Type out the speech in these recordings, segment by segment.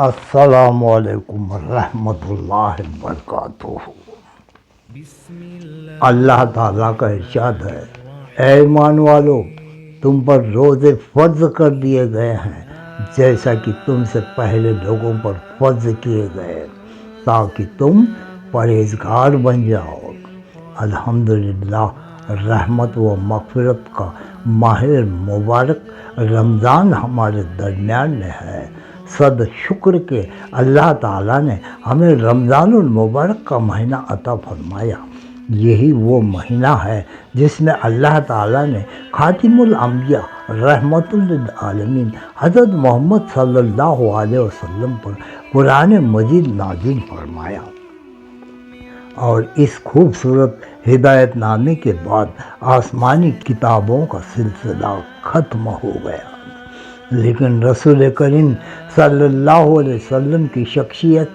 السلام علیکم ورحمۃ اللہ وبرکاتہ۔ اللہ تعالیٰ کا ارشاد ہے، اے ایمان والو، تم پر روزے فرض کر دیے گئے ہیں جیسا کہ تم سے پہلے لوگوں پر فرض کیے گئے تاکہ تم پرہیزگار بن جاؤ۔ الحمدللہ، رحمت و مغفرت کا ماہ مبارک رمضان ہمارے درمیان میں ہے۔ صد شکر کہ اللہ تعالیٰ نے ہمیں رمضان المبارک کا مہینہ عطا فرمایا۔ یہی وہ مہینہ ہے جس میں اللہ تعالیٰ نے خاتم الانبیاء رحمت للعالمین حضرت محمد صلی اللہ علیہ وسلم پر قرآن مجید نازل فرمایا، اور اس خوبصورت ہدایت نامے کے بعد آسمانی کتابوں کا سلسلہ ختم ہو گیا، لیکن رسول کریم صلی اللہ علیہ وسلم کی شخصیت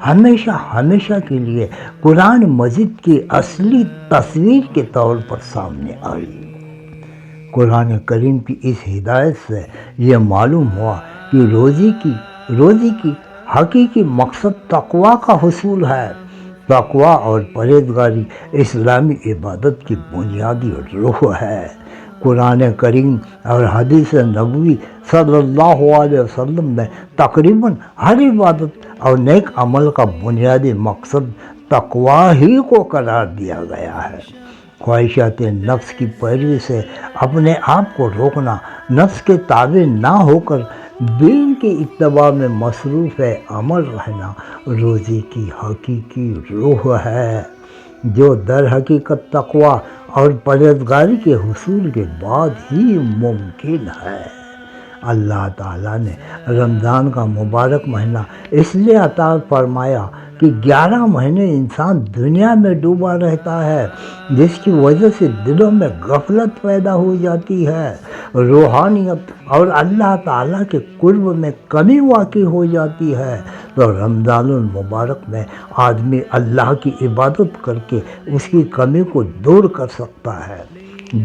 ہمیشہ کے لیے قرآن مجید کی اصلی تصویر کے طور پر سامنے آئی۔ قرآن کریم کی اس ہدایت سے یہ معلوم ہوا کہ روزی کی حقیقی مقصد تقویٰ کا حصول ہے۔ تقویٰ اور پرہیزگاری اسلامی عبادت کی بنیادی روح ہے۔ قرآن کریم اور حدیث نبوی صلی اللہ علیہ وسلم میں تقریباً ہر عبادت اور نیک عمل کا بنیادی مقصد تقویٰ ہی کو قرار دیا گیا ہے۔ خواہشات نفس کی پیروی سے اپنے آپ کو روکنا، نفس کے تابع نہ ہو کر دین کی اتباع میں مصروف عمل رہنا روزی کی حقیقی روح ہے، جو در حقیقت تقویٰ اور پرہیزگاری کے حصول کے بعد ہی ممکن ہے۔ اللہ تعالیٰ نے رمضان کا مبارک مہینہ اس لیے عطا فرمایا کہ 11 مہینے انسان دنیا میں ڈوبا رہتا ہے، جس کی وجہ سے دلوں میں غفلت پیدا ہو جاتی ہے، روحانیت اور اللہ تعالیٰ کے قرب میں کمی واقع ہو جاتی ہے۔ تو رمضان المبارک میں آدمی اللہ کی عبادت کر کے اس کی کمی کو دور کر سکتا ہے،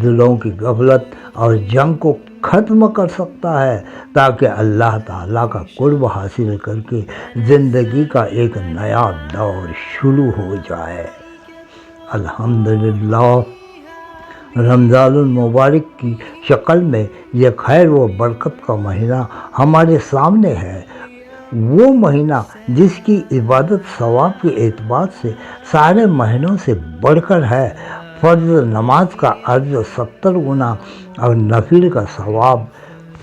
دلوں کی غفلت اور جنگ کو ختم کر سکتا ہے، تاکہ اللہ تعالیٰ کا قرب حاصل کر کے زندگی کا ایک نیا دور شروع ہو جائے۔ الحمدللہ، رمضان المبارک کی شکل میں یہ خیر و برکت کا مہینہ ہمارے سامنے ہے، وہ مہینہ جس کی عبادت ثواب کے اعتبار سے سارے مہینوں سے بڑھ کر ہے۔ فرض نماز کا اجر 70 گنا اور نفل کا ثواب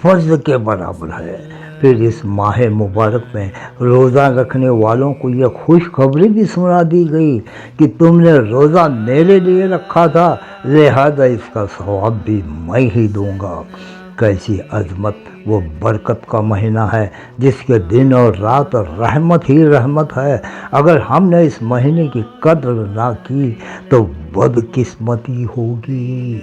فرض کے برابر ہے۔ پھر اس ماہ مبارک میں روزہ رکھنے والوں کو یہ خوشخبری بھی سنا دی گئی کہ تم نے روزہ میرے لیے رکھا تھا، لہذا اس کا ثواب بھی میں ہی دوں گا۔ کیسی عظمت وہ برکت کا مہینہ ہے جس کے دن اور رات رحمت ہی رحمت ہے۔ اگر ہم نے اس مہینے کی قدر نہ کی تو بدقسمتی ہوگی۔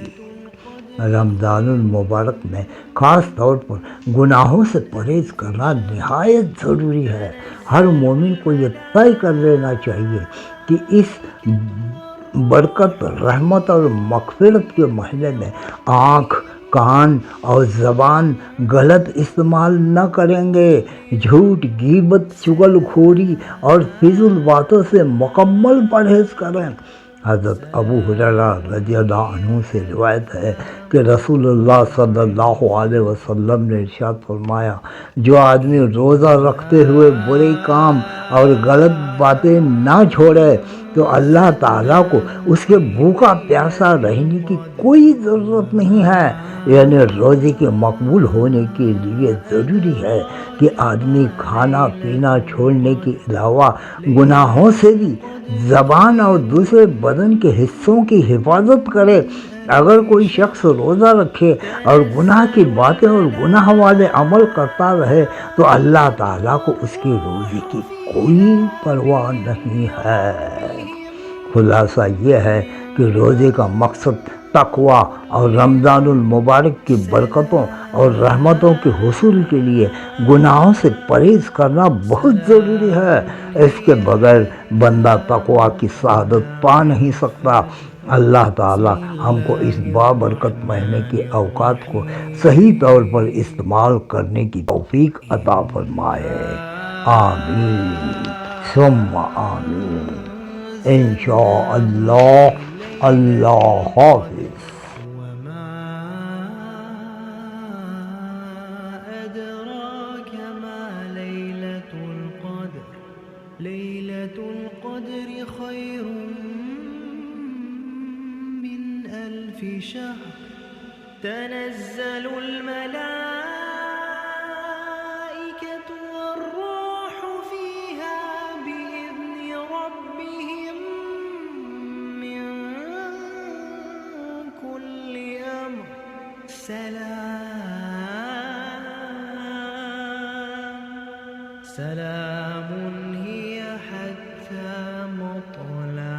رمضان المبارک میں خاص طور پر گناہوں سے پرہیز کرنا نہایت ضروری ہے۔ ہر مومن کو یہ طے کر لینا چاہیے کہ اس برکت، رحمت اور مغفرت کے مہینے میں آنکھ، کان اور زبان غلط استعمال نہ کریں گے، جھوٹ، غیبت، چغل خوری اور فضول باتوں سے مکمل پرہیز کریں۔ حضرت ابو ہریرہ رضی اللہ عنہ سے روایت ہے کہ رسول اللہ صلی اللہ علیہ وسلم نے ارشاد فرمایا، جو آدمی روزہ رکھتے ہوئے برے کام اور غلط باتیں نہ چھوڑے تو اللہ تعالیٰ کو اس کے بھوکا پیاسا رہنے کی کوئی ضرورت نہیں ہے۔ یعنی روزے کے مقبول ہونے کے لیے ضروری ہے کہ آدمی کھانا پینا چھوڑنے کے علاوہ گناہوں سے بھی زبان اور دوسرے بدن کے حصوں کی حفاظت کرے۔ اگر کوئی شخص روزہ رکھے اور گناہ کی باتیں اور گناہ والے عمل کرتا رہے تو اللہ تعالیٰ کو اس کی روزی کی کوئی پرواہ نہیں ہے۔ خلاصہ یہ ہے کہ روزے کا مقصد تقویٰ اور رمضان المبارک کی برکتوں اور رحمتوں کے حصول کے لیے گناہوں سے پرہیز کرنا بہت ضروری ہے۔ اس کے بغیر بندہ تقویٰ کی سعادت پا نہیں سکتا۔ اللہ تعالی ہم کو اس بابرکت مہینے کے اوقات کو صحیح طور پر استعمال کرنے کی توفیق عطا فرمائے۔ آمین ثم آمین انشاءاللہ اللہ حافظ وما أدراك ما ليلة القدر ليلة القدر خير من 1000 شهر تنزل الملائكة والروح فيها بإذن ربهم من كل أمر سلام هي حتى مطلع